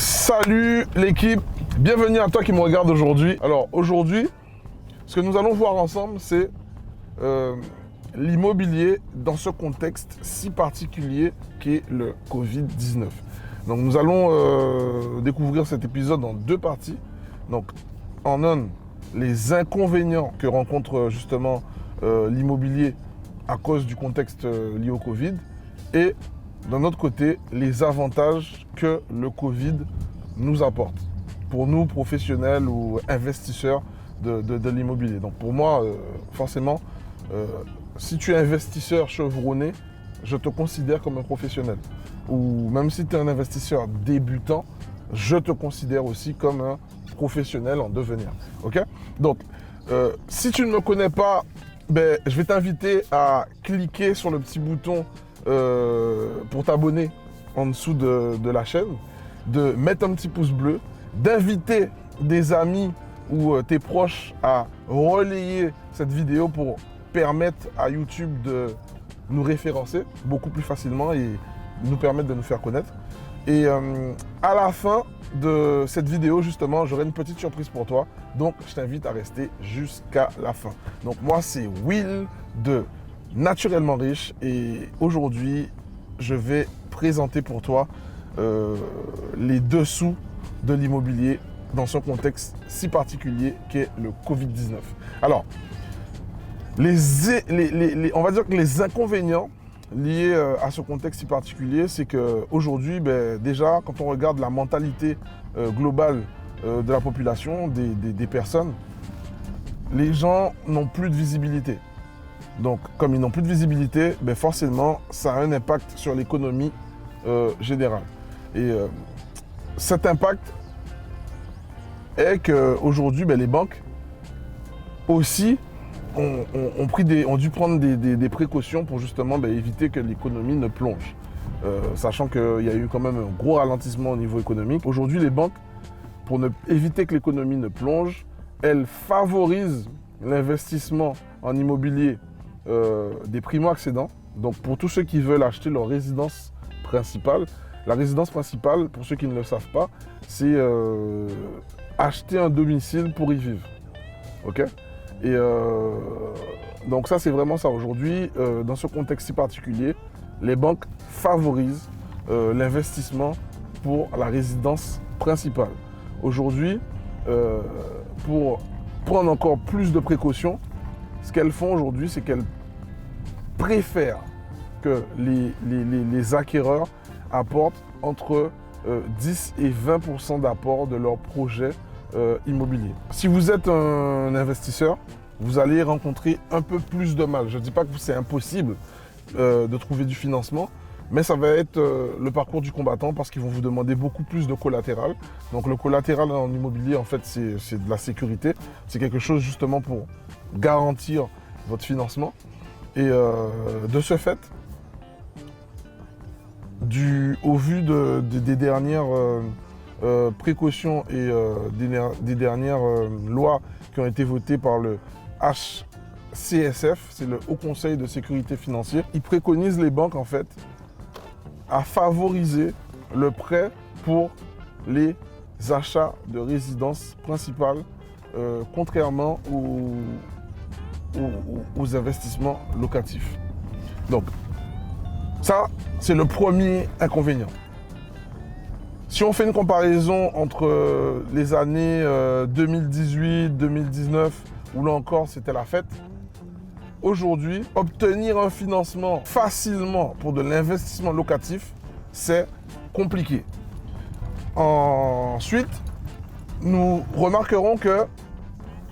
Salut l'équipe, bienvenue à toi qui me regarde aujourd'hui. Alors aujourd'hui, ce que nous allons voir ensemble, c'est l'immobilier dans ce contexte si particulier qu'est le Covid-19. Donc nous allons découvrir cet épisode en deux parties. Donc en un, les inconvénients que rencontre justement l'immobilier à cause du contexte lié au Covid, et d'un autre côté, les avantages que le Covid nous apporte pour nous, professionnels ou investisseurs de l'immobilier. Donc pour moi, forcément, si tu es investisseur chevronné, je te considère comme un professionnel. Ou même si tu es un investisseur débutant, je te considère aussi comme un professionnel en devenir. Ok? Donc, si tu ne me connais pas, je vais t'inviter à cliquer sur le petit bouton pour t'abonner en dessous de la chaîne, de mettre un petit pouce bleu, d'inviter des amis ou tes proches à relayer cette vidéo pour permettre à YouTube de nous référencer beaucoup plus facilement et nous permettre de nous faire connaître. Et à la fin de cette vidéo, justement, j'aurai une petite surprise pour toi. Donc, je t'invite à rester jusqu'à la fin. Donc, moi, c'est Will de Naturellement Riche et aujourd'hui, je vais présenter pour toi les dessous de l'immobilier dans ce contexte si particulier qu'est le Covid-19. Alors, on va dire que les inconvénients liés à ce contexte si particulier, c'est qu'aujourd'hui, déjà, quand on regarde la mentalité globale de la population, des personnes, les gens n'ont plus de visibilité. Donc, comme ils n'ont plus de visibilité, forcément, ça a un impact sur l'économie générale. Et cet impact est qu'aujourd'hui, les banques aussi ont dû prendre des précautions pour justement éviter que l'économie ne plonge. Sachant qu'il y a eu quand même un gros ralentissement au niveau économique. Aujourd'hui, les banques, pour éviter que l'économie ne plonge, elles favorisent l'investissement en immobilier des primo-accédants. Donc pour tous ceux qui veulent acheter leur résidence principale, la résidence principale, pour ceux qui ne le savent pas, c'est acheter un domicile pour y vivre. Ok? Et donc ça, c'est vraiment ça. Aujourd'hui, dans ce contexte si particulier, les banques favorisent l'investissement pour la résidence principale. Aujourd'hui, pour prendre encore plus de précautions, ce qu'elles font aujourd'hui, c'est qu'elles préfèrent que les acquéreurs apportent entre 10 et 20% d'apport de leur projet immobilier. Si vous êtes un investisseur, vous allez rencontrer un peu plus de mal. Je ne dis pas que c'est impossible de trouver du financement, mais ça va être le parcours du combattant parce qu'ils vont vous demander beaucoup plus de collatéral. Donc le collatéral en immobilier, en fait, c'est de la sécurité. C'est quelque chose justement pour garantir votre financement. Et de ce fait, au vu des dernières précautions et des dernières lois qui ont été votées par le HCSF, c'est le Haut Conseil de sécurité financière, ils préconisent les banques en fait à favoriser le prêt pour les achats de résidences principales, contrairement aux investissements locatifs. Donc, ça, c'est le premier inconvénient. Si on fait une comparaison entre les années 2018, 2019, où là encore c'était la fête, aujourd'hui, obtenir un financement facilement pour de l'investissement locatif, c'est compliqué. Ensuite, nous remarquerons que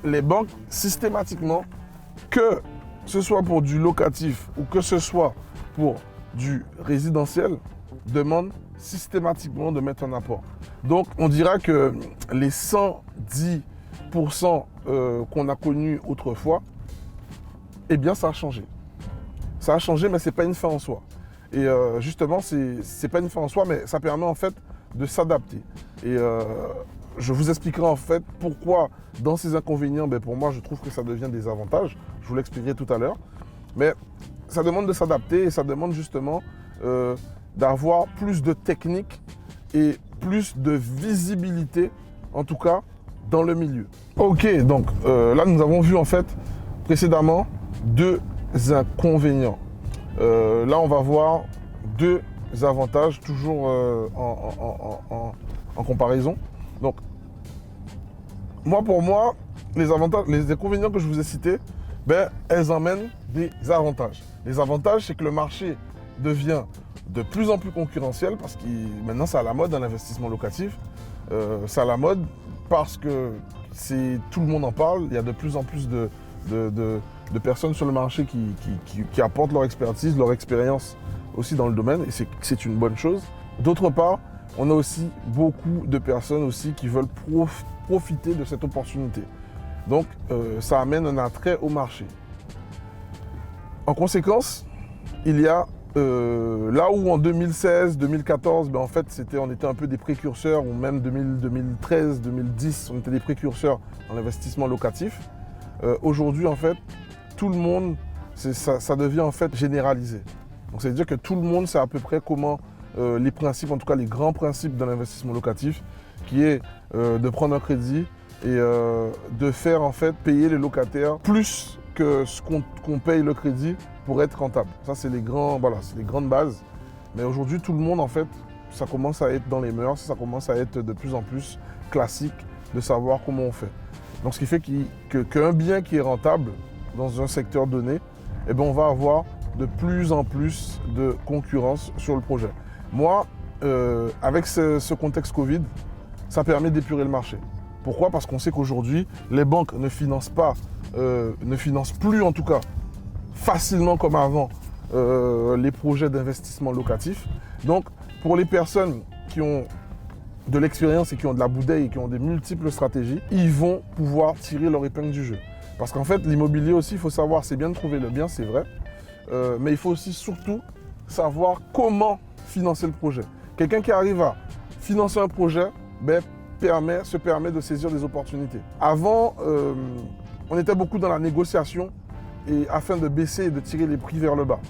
les banques, systématiquement, que ce soit pour du locatif ou que ce soit pour du résidentiel, demandent systématiquement de mettre un apport. Donc, on dira que les 110% qu'on a connus autrefois, eh bien, ça a changé. Ça a changé, mais ce n'est pas une fin en soi. Et justement, c'est pas une fin en soi, mais ça permet en fait de s'adapter. Et je vous expliquerai en fait pourquoi, dans ces inconvénients, pour moi, je trouve que ça devient des avantages. Je vous l'expliquerai tout à l'heure. Mais ça demande de s'adapter et ça demande justement d'avoir plus de techniques et plus de visibilité, en tout cas, dans le milieu. Ok, donc là, nous avons vu en fait précédemment 2 inconvénients. Là, on va voir 2 avantages, toujours en comparaison. Donc, pour moi, les inconvénients que je vous ai cités, elles emmènent des avantages. Les avantages, c'est que le marché devient de plus en plus concurrentiel parce que maintenant, c'est à la mode, l'investissement locatif. C'est à la mode parce que tout le monde en parle. Il y a de plus en plus de personnes sur le marché qui apportent leur expertise, leur expérience aussi dans le domaine, et c'est une bonne chose. D'autre part, on a aussi beaucoup de personnes aussi qui veulent profiter de cette opportunité. Donc, ça amène un attrait au marché. En conséquence, il y a là où en 2016, 2014, en fait, on était un peu des précurseurs, ou même 2013, 2010, on était des précurseurs dans l'investissement locatif. Aujourd'hui, en fait, tout le monde, ça devient en fait généralisé. Donc, c'est-à-dire que tout le monde sait à peu près comment les principes, en tout cas les grands principes de l'investissement locatif, qui est de prendre un crédit et de faire en fait payer les locataires plus que ce qu'on paye le crédit pour être rentable. Ça, c'est les grandes bases. Mais aujourd'hui, tout le monde, en fait, ça commence à être dans les mœurs, ça commence à être de plus en plus classique de savoir comment on fait. Donc, ce qui fait qu'un bien qui est rentable dans un secteur donné, on va avoir de plus en plus de concurrence sur le projet. Moi, avec ce contexte Covid, ça permet d'épurer le marché. Pourquoi? Parce qu'on sait qu'aujourd'hui, les banques ne financent plus en tout cas facilement comme avant les projets d'investissement locatif. Donc, pour les personnes qui ont de l'expérience et qui ont de la bouteille et qui ont des multiples stratégies, ils vont pouvoir tirer leur épingle du jeu. Parce qu'en fait, l'immobilier aussi, il faut savoir, c'est bien de trouver le bien, c'est vrai, mais il faut aussi surtout savoir comment financer le projet. Quelqu'un qui arrive à financer un projet, se permet de saisir des opportunités. Avant, on était beaucoup dans la négociation et afin de baisser et de tirer les prix vers le bas.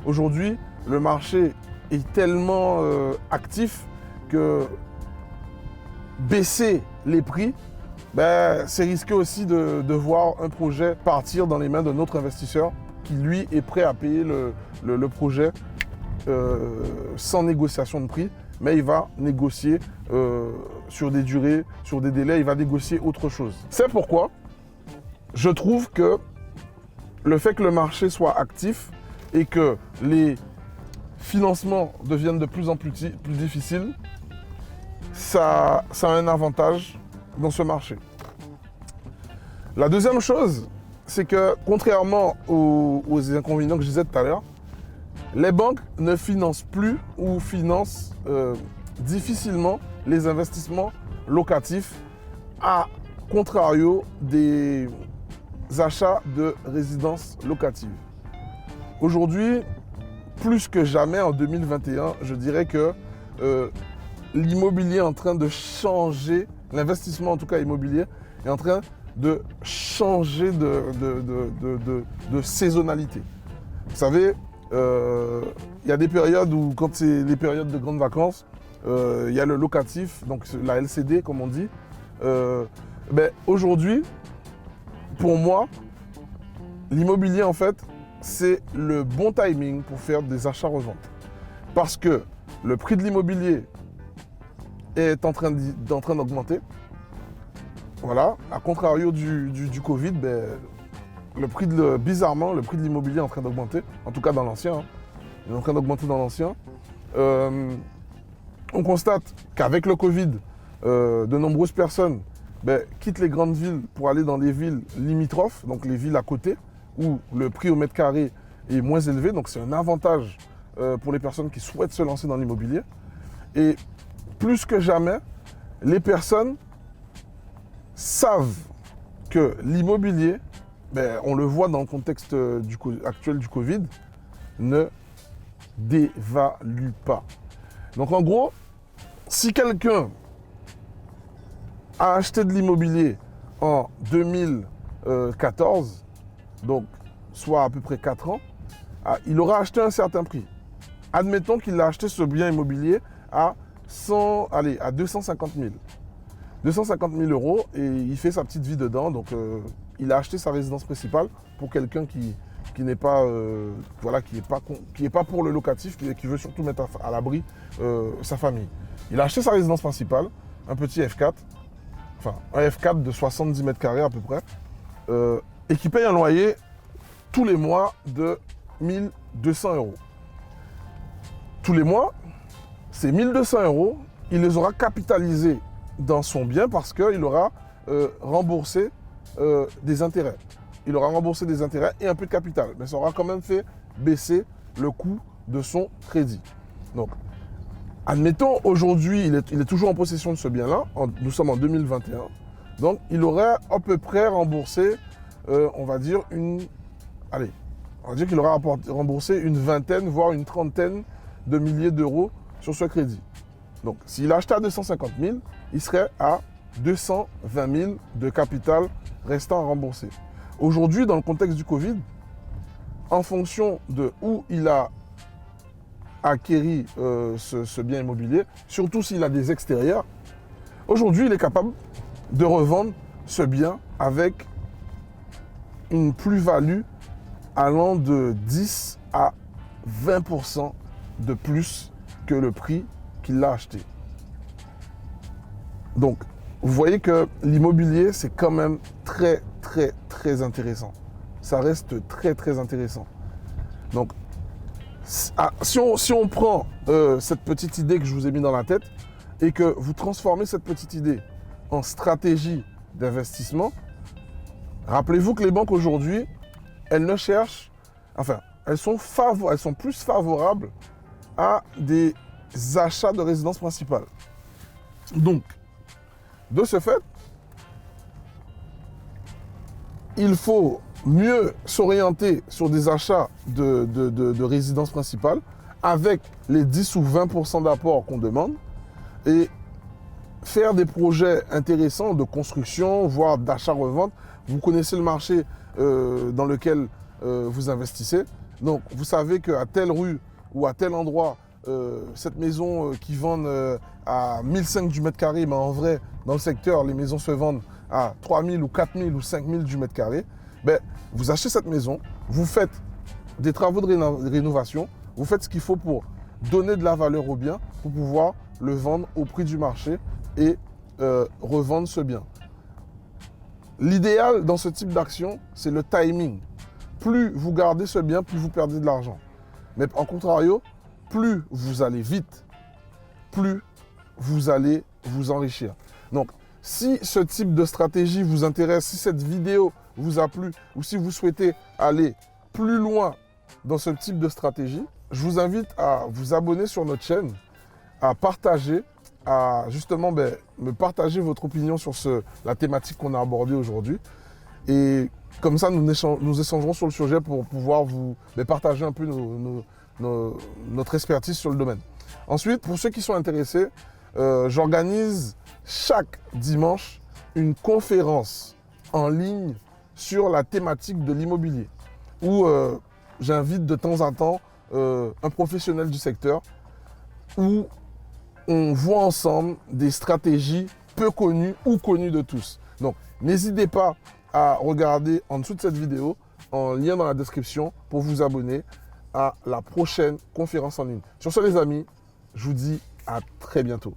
Aujourd'hui, le marché est tellement actif que baisser les prix, c'est risquer aussi de voir un projet partir dans les mains d'un autre investisseur qui, lui, est prêt à payer le projet sans négociation de prix, mais il va négocier sur des durées, sur des délais, il va négocier autre chose. C'est pourquoi je trouve que le fait que le marché soit actif et que les financements deviennent de plus en plus difficiles, ça a un avantage dans ce marché. La deuxième chose, c'est que contrairement aux inconvénients que je disais tout à l'heure, les banques ne financent plus ou financent difficilement les investissements locatifs, à contrario des achats de résidences locatives. Aujourd'hui, plus que jamais en 2021, je dirais que l'immobilier est en train de changer, l'investissement en tout cas immobilier est en train de changer de saisonnalité. Vous savez, il y a des périodes où, quand c'est les périodes de grandes vacances, il y a le locatif, donc la LCD comme on dit. Aujourd'hui, pour moi, l'immobilier en fait, c'est le bon timing pour faire des achats-reventes. Parce que le prix de l'immobilier est en train d'augmenter. Voilà, à contrario du Covid, bizarrement, le prix de l'immobilier est en train d'augmenter, en tout cas dans l'ancien. Il est en train d'augmenter dans l'ancien. On constate qu'avec le Covid, de nombreuses personnes quittent les grandes villes pour aller dans les villes limitrophes, donc les villes à côté, où le prix au mètre carré est moins élevé. Donc c'est un avantage pour les personnes qui souhaitent se lancer dans l'immobilier. Et plus que jamais, les personnes savent que l'immobilier, on le voit dans le contexte actuel du Covid, ne dévalue pas. Donc en gros, si quelqu'un a acheté de l'immobilier en 2014, donc soit à peu près 4 ans, il aura acheté un certain prix. Admettons qu'il a acheté ce bien immobilier à à 250 000. 250 000 euros et il fait sa petite vie dedans. Donc, il a acheté sa résidence principale pour quelqu'un qui n'est pas, voilà, qui est pas pour le locatif, qui veut surtout mettre à l'abri sa famille. Il a acheté sa résidence principale, un petit F4, enfin un F4 de 70 mètres carrés à peu près, et qui paye un loyer tous les mois de 1 200 euros. Tous les mois, ces 1 200 euros, il les aura capitalisés dans son bien parce qu'il aura remboursé des intérêts. Il aura remboursé des intérêts et un peu de capital. Mais ça aura quand même fait baisser le coût de son crédit. Donc, admettons, aujourd'hui, il est toujours en possession de ce bien-là. Nous sommes en 2021. Donc, il aurait à peu près remboursé, on va dire qu'il aura remboursé une vingtaine, voire une trentaine de milliers d'euros sur ce crédit. Donc, s'il a acheté à 250 000, il serait à 220 000 de capital restant à rembourser. Aujourd'hui, dans le contexte du Covid, en fonction de où il a acquéri ce bien immobilier, surtout s'il a des extérieurs, aujourd'hui, il est capable de revendre ce bien avec une plus-value allant de 10 à 20% de plus que le prix qu'il l'a acheté. Donc, vous voyez que l'immobilier, c'est quand même très, très, très intéressant. Ça reste très, très intéressant. Donc, si on prend cette petite idée que je vous ai mis dans la tête et que vous transformez cette petite idée en stratégie d'investissement, rappelez-vous que les banques aujourd'hui, elles ne cherchent, enfin, elles sont plus favorables à des achats de résidence principale. Donc, de ce fait, il faut mieux s'orienter sur des achats de résidence principale avec les 10 ou 20% d'apport qu'on demande et faire des projets intéressants de construction, voire d'achat-revente. Vous connaissez le marché dans lequel vous investissez. Donc, vous savez qu'à telle rue ou à tel endroit, cette maison qui vendent à 1 500 du mètre carré, mais en vrai, dans le secteur, les maisons se vendent à 3 000 ou 4 000 ou 5 000 du mètre carré, ben, vous achetez cette maison, vous faites des travaux de rénovation, vous faites ce qu'il faut pour donner de la valeur au bien, pour pouvoir le vendre au prix du marché et revendre ce bien. L'idéal dans ce type d'action, c'est le timing. Plus vous gardez ce bien, plus vous perdez de l'argent. Mais en contrario, plus vous allez vite, plus vous allez vous enrichir. Donc, si ce type de stratégie vous intéresse, si cette vidéo vous a plu ou si vous souhaitez aller plus loin dans ce type de stratégie, je vous invite à vous abonner sur notre chaîne, à partager, à justement me partager votre opinion sur la thématique qu'on a abordée aujourd'hui. Et comme ça, nous échangerons sur le sujet pour pouvoir vous partager un peu notre expertise sur le domaine. Ensuite, pour ceux qui sont intéressés, j'organise chaque dimanche une conférence en ligne sur la thématique de l'immobilier où j'invite de temps en temps un professionnel du secteur où on voit ensemble des stratégies peu connues ou connues de tous. Donc, n'hésitez pas à regarder en dessous de cette vidéo, en lien dans la description, pour vous abonner à la prochaine conférence en ligne. Sur ce, les amis, je vous dis à très bientôt.